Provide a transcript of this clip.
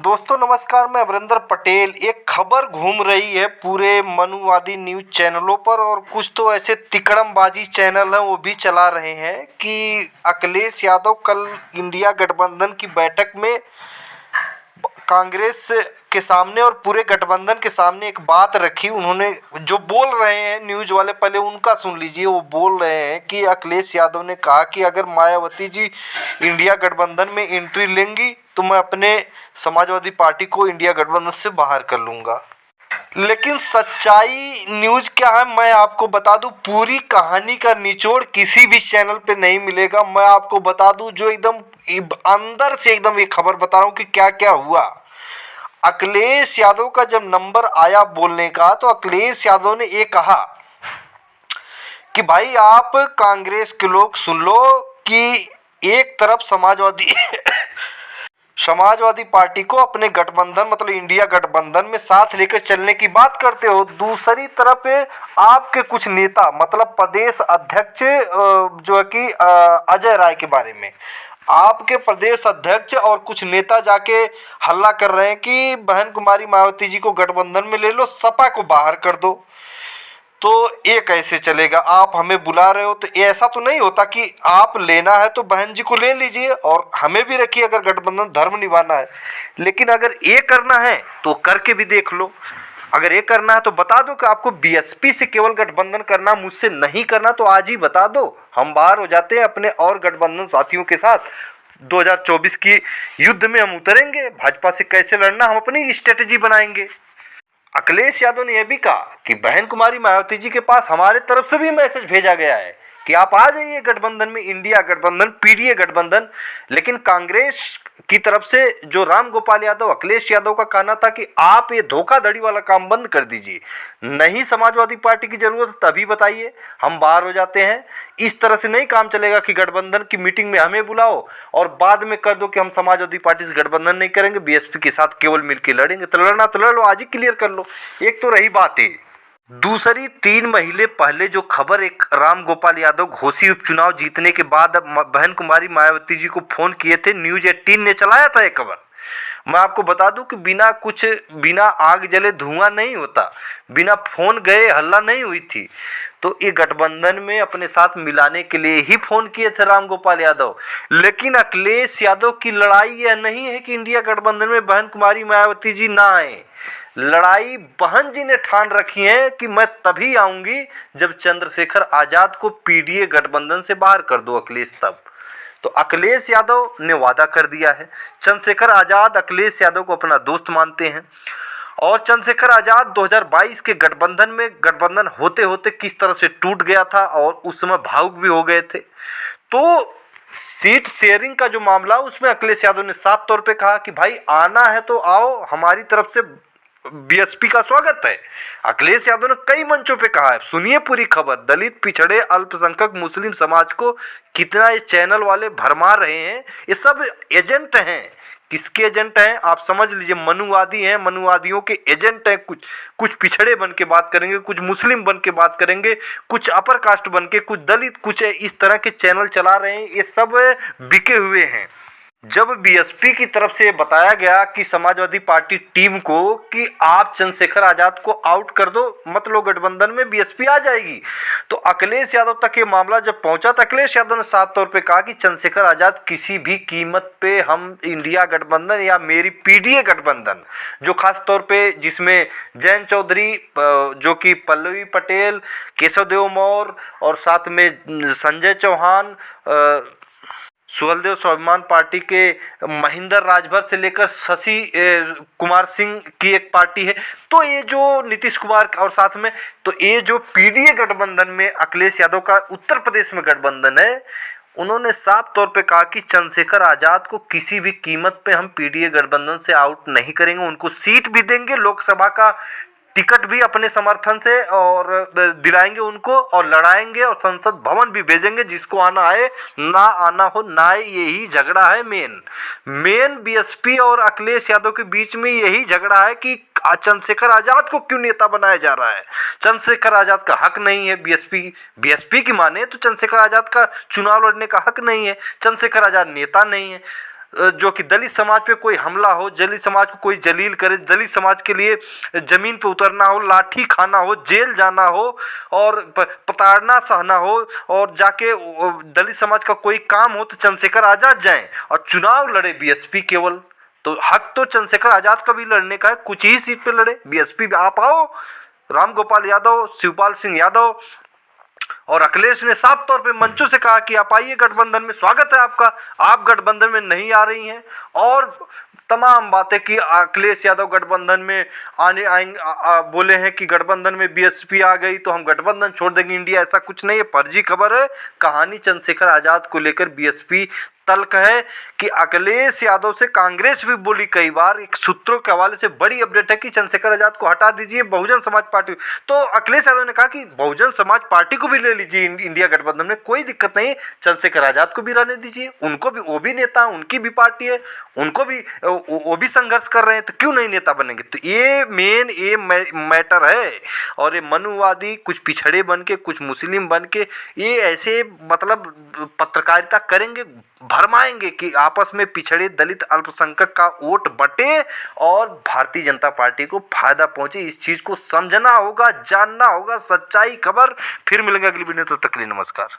दोस्तों नमस्कार, मैं अमरिंदर पटेल। एक खबर घूम रही है पूरे मनुवादी न्यूज़ चैनलों पर और कुछ तो ऐसे तिकड़मबाजी चैनल हैं वो भी चला रहे हैं कि अखिलेश यादव कल इंडिया गठबंधन की बैठक में कांग्रेस के सामने और पूरे गठबंधन के सामने एक बात रखी। उन्होंने जो बोल रहे हैं न्यूज़ वाले, पहले उनका सुन लीजिए। वो बोल रहे हैं कि अखिलेश यादव ने कहा कि अगर मायावती जी इंडिया गठबंधन में एंट्री लेंगी तो मैं अपने समाजवादी पार्टी को इंडिया गठबंधन से बाहर कर लूँगा। लेकिन सच्चाई न्यूज़ क्या है मैं आपको बता दूं। पूरी कहानी का निचोड़ किसी भी चैनल पे नहीं मिलेगा। मैं आपको बता दूं जो एकदम अंदर से एकदम ये खबर बता रहा हूँ कि क्या क्या हुआ। अखिलेश यादव का जब नंबर आया बोलने का तो अखिलेश यादव ने ये कहा कि भाई आप कांग्रेस के लोग सुन लो कि एक तरफ समाजवादी पार्टी को अपने गठबंधन मतलब इंडिया गठबंधन में साथ लेकर चलने की बात करते हो, दूसरी तरफ आपके कुछ नेता मतलब प्रदेश अध्यक्ष जो है कि अजय राय के बारे में आपके प्रदेश अध्यक्ष और कुछ नेता जाके हल्ला कर रहे हैं कि बहन कुमारी मायावती जी को गठबंधन में ले लो, सपा को बाहर कर दो। तो ये कैसे चलेगा? आप हमें बुला रहे हो तो ऐसा तो नहीं होता कि आप लेना है तो बहन जी को ले लीजिए और हमें भी रखिए अगर गठबंधन धर्म निभाना है। लेकिन अगर ये करना है तो करके भी देख लो। अगर ये करना है तो बता दो कि आपको बीएसपी से केवल गठबंधन करना, मुझसे नहीं करना तो आज ही बता दो। हम बाहर हो जाते हैं अपने और गठबंधन साथियों के साथ। 2024 की युद्ध में हम उतरेंगे। भाजपा से कैसे लड़ना हम अपनी स्ट्रेटजी बनाएंगे। अखिलेश यादव ने यह भी कहा कि बहन कुमारी मायावती जी के पास हमारे तरफ से भी मैसेज भेजा गया है कि आप आ जाइए गठबंधन में, इंडिया गठबंधन, पीडीए गठबंधन। लेकिन कांग्रेस की तरफ से जो राम गोपाल यादव, अखिलेश यादव का कहना था कि आप ये धोखाधड़ी वाला काम बंद कर दीजिए, नहीं समाजवादी पार्टी की जरूरत है तभी बताइए, हम बाहर हो जाते हैं। इस तरह से नहीं काम चलेगा कि गठबंधन की मीटिंग में हमें बुलाओ और बाद में कर दो कि हम समाजवादी पार्टी से गठबंधन नहीं करेंगे, बीएसपी के साथ केवल मिलकर लड़ेंगे। तो लड़ना तो लड़ लो, आज ही क्लियर कर लो। एक तो रही बात है। दूसरी, 3 महीने पहले जो खबर एक राम गोपाल यादव घोसी उपचुनाव जीतने के बाद बहन कुमारी मायावती जी को फोन किए थे, न्यूज 18 ने चलाया था एक खबर। मैं आपको बता दूं कि बिना आग जले धुआं नहीं होता, बिना फोन गए हल्ला नहीं हुई थी। तो ये गठबंधन में अपने साथ मिलाने के लिए ही फोन किए थे राम गोपाल यादव। लेकिन अखिलेश यादव की लड़ाई यह नहीं है कि इंडिया गठबंधन में बहन कुमारी मायावती जी ना आए। लड़ाई बहन जी ने ठान रखी है कि मैं तभी आऊंगी जब चंद्रशेखर आजाद को पीडीए गठबंधन से बाहर कर दो अखिलेश तब। तो अखिलेश यादव ने वादा कर दिया है। चंद्रशेखर आजाद अखिलेश यादव को अपना दोस्त मानते हैं और चंद्रशेखर आजाद 2022 के गठबंधन होते होते किस तरह से टूट गया था और उस समय भावुक भी हो गए थे। तो सीट शेयरिंग का जो मामला, उसमें अखिलेश यादव ने साफ तौर पे कहा कि भाई आना है तो आओ, हमारी तरफ से बीएसपी का स्वागत है। अखिलेश यादव ने कई मंचों पे कहा है। सुनिए पूरी खबर। दलित, पिछड़े, अल्पसंख्यक, मुस्लिम समाज को कितना ये चैनल वाले भरमा रहे हैं। ये सब एजेंट हैं। किसके एजेंट हैं आप समझ लीजिए, मनुवादी हैं, मनुवादियों के एजेंट हैं। कुछ पिछड़े बन के बात करेंगे, कुछ मुस्लिम बन के बात करेंगे, कुछ अपर कास्ट बन के, कुछ दलित, कुछ इस तरह के चैनल चला रहे हैं। ये सब बिके हुए हैं। जब बीएसपी की तरफ से बताया गया कि समाजवादी पार्टी टीम को कि आप चंद्रशेखर आजाद को आउट कर दो, मत लो गठबंधन में, बीएसपी आ जाएगी, तो अखिलेश यादव तक ये मामला जब पहुंचा तो अखिलेश यादव ने साफ तौर पे कहा कि चंद्रशेखर आजाद किसी भी कीमत पे हम इंडिया गठबंधन या मेरी पीडीए गठबंधन, जो खास तौर पे जिसमें जयंत चौधरी, जो कि पल्लवी पटेल, केशव देव मौर्य और साथ में संजय चौहान, सुहलदेव स्वाभिमान पार्टी के महेंद्र राजभर से लेकर शशि कुमार सिंह की एक पार्टी है। तो ये जो नीतीश कुमार और साथ में, तो ये जो पीडीए गठबंधन में अखिलेश यादव का उत्तर प्रदेश में गठबंधन है, उन्होंने साफ तौर पे कहा कि चंद्रशेखर आजाद को किसी भी कीमत पे हम पीडीए गठबंधन से आउट नहीं करेंगे। उनको सीट भी देंगे, लोकसभा का टिकट भी अपने समर्थन से और दिलाएंगे उनको, और लड़ाएंगे और संसद भवन भी भेजेंगे। जिसको आना आए, ना आना हो ना आए, यही झगड़ा है मेन बीएसपी और अखिलेश यादव के बीच में। यही झगड़ा है कि चंद्रशेखर आजाद को क्यों नेता बनाया जा रहा है। चंद्रशेखर आजाद का हक नहीं है, बीएसपी की माने तो चंद्रशेखर आजाद का चुनाव लड़ने का हक नहीं है। चंद्रशेखर आजाद नेता नहीं है। जो कि दलित समाज पे कोई हमला हो, दलित समाज को कोई जलील करे, दलित समाज के लिए जमीन पे उतरना हो, लाठी खाना हो, जेल जाना हो और प्रताड़ना सहना हो और जाके दलित समाज का कोई काम हो तो चंद्रशेखर आज़ाद जाएं और चुनाव लड़े बीएसपी केवल। तो हक तो चंद्रशेखर आज़ाद का भी लड़ने का है, कुछ ही सीट पे लड़े। बीएसपी आप आओ, राम गोपाल यादव, शिवपाल सिंह यादव और अखिलेश ने साफ तौर पे मंचों से कहा कि आप आइए गठबंधन में, स्वागत है आपका। आप गठबंधन में नहीं आ रही हैं और तमाम बातें की। अखिलेश यादव गठबंधन में आने आएंगे, बोले हैं कि गठबंधन में बीएसपी आ गई तो हम गठबंधन छोड़ देंगे इंडिया। ऐसा कुछ नहीं है, फर्जी खबर है। कहानी चंद्रशेखर आज़ाद को लेकर बीएसपी तल्ख है कि अखिलेश यादव से कांग्रेस भी बोली कई बार। एक सूत्रों के हवाले से बड़ी अपडेट है कि चंद्रशेखर आज़ाद को हटा दीजिए, बहुजन समाज पार्टी। तो अखिलेश यादव ने कहा कि बहुजन समाज पार्टी को भी ले लीजिए इंडिया गठबंधन में, कोई दिक्कत नहीं, चंद्रशेखर आज़ाद को भी रहने दीजिए, उनको भी, वो भी नेता, उनकी भी पार्टी है, उनको भी, वो भी संघर्ष कर रहे हैं, तो क्यों नहीं नेता बनेंगे। तो ये मेन ये मैटर है। और ये मनुवादी कुछ पिछड़े बन के, कुछ मुस्लिम बन के ये ऐसे मतलब पत्रकारिता करेंगे, भरमाएंगे कि आपस में पिछड़े दलित अल्पसंख्यक का वोट बटे और भारतीय जनता पार्टी को फायदा पहुंचे। इस चीज़ को समझना होगा, जानना होगा। सच्चाई खबर फिर मिलेंगे अगली वीडियो, तब तक के लिए नमस्कार।